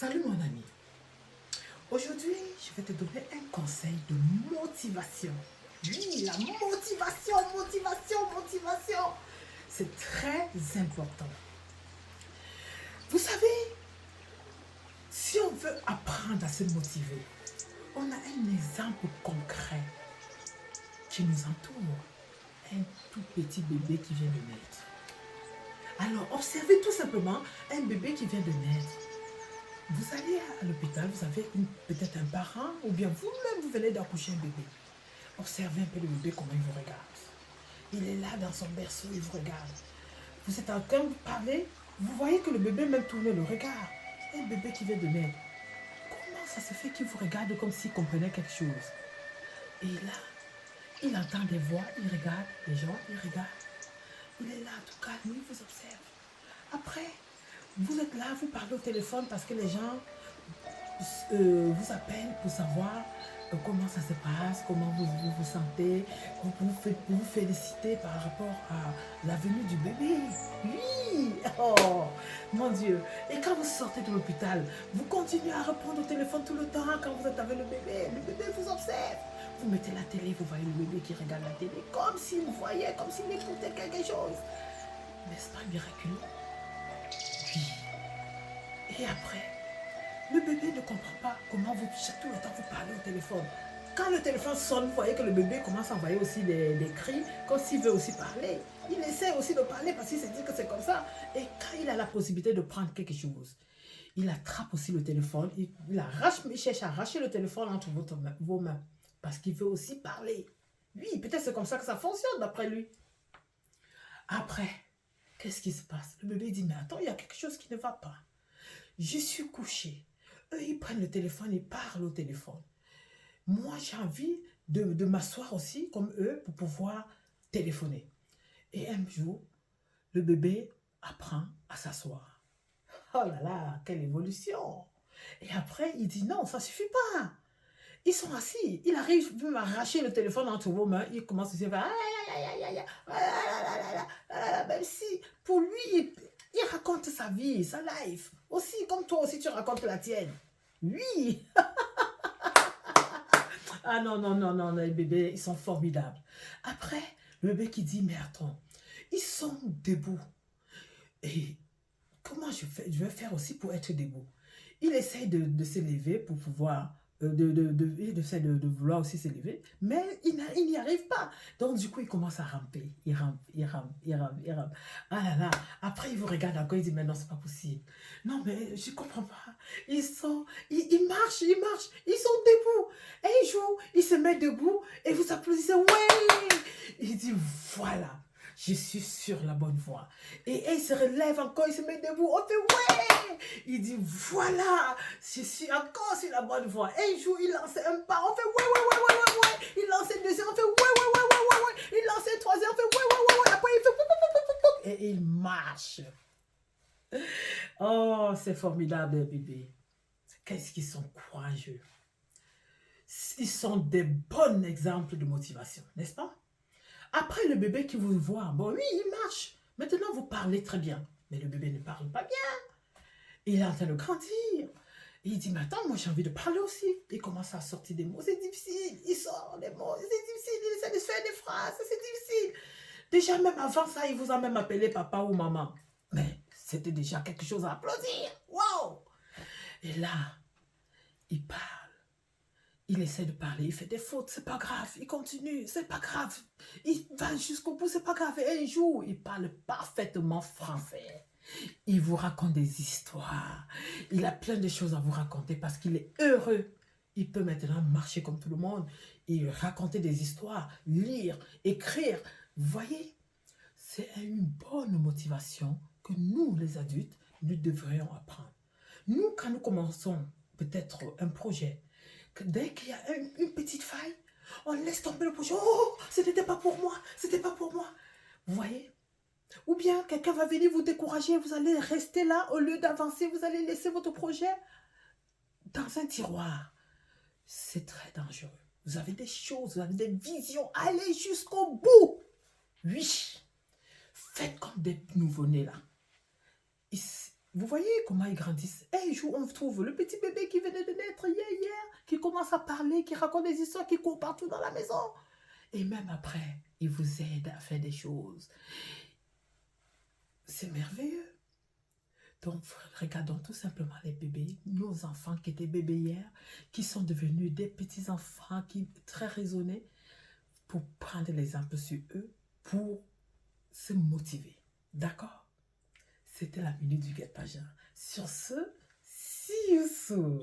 Salut mon ami. Aujourd'hui, je vais te donner un conseil de motivation. Oui, la motivation. C'est très important. Vous savez, si on veut apprendre à se motiver, on a un exemple concret qui nous entoure. Un tout petit bébé qui vient de naître. Alors, observez tout simplement un bébé qui vient de naître. Vous allez à l'hôpital, vous avez peut-être un parent, ou bien vous-même, vous venez d'accoucher un bébé. Observez un peu le bébé, comment il vous regarde. Il est là dans son berceau, il vous regarde. Vous êtes en train de parler, vous voyez que le bébé même tourne le regard. Un bébé qui vient de naître. Comment ça se fait qu'il vous regarde comme s'il comprenait quelque chose? Et là, il entend des voix, il regarde les gens, il regarde. Il est là, tout calme, il vous observe. Après, vous êtes là, vous parlez au téléphone parce que les gens vous appellent pour savoir comment ça se passe, comment vous sentez, pour vous féliciter par rapport à la venue du bébé. Oui, oh mon Dieu. Et quand vous sortez de l'hôpital, vous continuez à répondre au téléphone tout le temps quand vous êtes avec le bébé vous observe. Vous mettez la télé, vous voyez le bébé qui regarde la télé comme s'il voyait, comme s'il écoutait quelque chose. N'est-ce pas miraculeux? Oui. Et après, le bébé ne comprend pas comment tout le temps vous parlez au téléphone. Quand le téléphone sonne, vous voyez que le bébé commence à envoyer aussi des cris, comme s'il veut aussi parler. Il essaie aussi de parler parce qu'il se dit que c'est comme ça. Et quand il a la possibilité de prendre quelque chose, il attrape aussi le téléphone, il cherche à arracher le téléphone entre vos mains. Parce qu'il veut aussi parler. Oui, peut-être c'est comme ça que ça fonctionne d'après lui. Après, qu'est-ce qui se passe? Le bébé dit, mais attends, il y a quelque chose qui ne va pas. Je suis couché. Eux, ils prennent le téléphone, ils parlent au téléphone. Moi, j'ai envie de m'asseoir aussi, comme eux, pour pouvoir téléphoner. Et un jour, le bébé apprend à s'asseoir. Oh là là, quelle évolution! Et après, il dit non, ça ne suffit pas. Ils sont assis. Il arrive même à arracher le téléphone entre vos mains. Il commence aussi à faire même si pour lui, il raconte sa vie, sa life. Aussi, comme toi aussi, tu racontes la tienne. Oui. Ah non, les bébés, ils sont formidables. Après, le bébé qui dit, mais attends, ils sont debout. Et comment je vais faire aussi pour être debout? Il essaye de se lever pour pouvoir, de vouloir aussi se lever, mais il n'y arrive pas. Donc du coup, il commence à ramper. Il rampe. Ah là là, après il vous regarde encore, il dit, mais non, c'est pas possible. Non, mais je comprends pas. Ils marchent, ils sont debout. Et un jour, il se met debout et vous applaudissez, ouais! Il dit, voilà. Je suis sur la bonne voie. Et il se relève encore, il se met debout. On fait ouais! Il dit voilà, je suis encore sur la bonne voie. Et un jour, il lance un pas. On fait ouais. Il lance un deuxième, on fait ouais. Il lance un troisième, on fait ouais. Après, il fait pou. Et il marche. Oh, c'est formidable, bébé. Qu'est-ce qu'ils sont courageux. Ils sont des bons exemples de motivation, n'est-ce pas? Après, le bébé qui vous voit, bon, oui, il marche. Maintenant, vous parlez très bien. Mais le bébé ne parle pas bien. Il est en train de grandir. Et il dit, mais attends, moi j'ai envie de parler aussi. Il commence à sortir des mots, c'est difficile. Il sort des mots, c'est difficile. Il essaie de faire des phrases, c'est difficile. Déjà, même avant ça, il vous a même appelé papa ou maman. Mais c'était déjà quelque chose à applaudir. Wow! Et là, il parle. Il essaie de parler, il fait des fautes, c'est pas grave, il continue, c'est pas grave. Il va jusqu'au bout, c'est pas grave. Et un jour, il parle parfaitement français. Il vous raconte des histoires. Il a plein de choses à vous raconter parce qu'il est heureux. Il peut maintenant marcher comme tout le monde et raconter des histoires, lire, écrire. Vous voyez, c'est une bonne motivation que nous, les adultes, nous devrions apprendre. Nous, quand nous commençons peut-être un projet, dès qu'il y a une petite faille, on laisse tomber le projet. Oh, ce n'était pas pour moi, c'était pas pour moi. Vous voyez? Ou bien quelqu'un va venir vous décourager, vous allez rester là, au lieu d'avancer, vous allez laisser votre projet dans un tiroir. C'est très dangereux. Vous avez des choses, vous avez des visions, allez jusqu'au bout. Oui, faites comme des nouveau-nés là. Vous voyez comment ils grandissent. Et un jour, on trouve le petit bébé qui venait de naître hier, qui commence à parler, qui raconte des histoires, qui court partout dans la maison. Et même après, il vous aide à faire des choses. C'est merveilleux. Donc, regardons tout simplement les bébés, nos enfants qui étaient bébés hier, qui sont devenus des petits-enfants qui très raisonnés, pour prendre l'exemple sur eux, pour se motiver. D'accord? C'était la minute du guet-pagin. Sur ce, see you soon.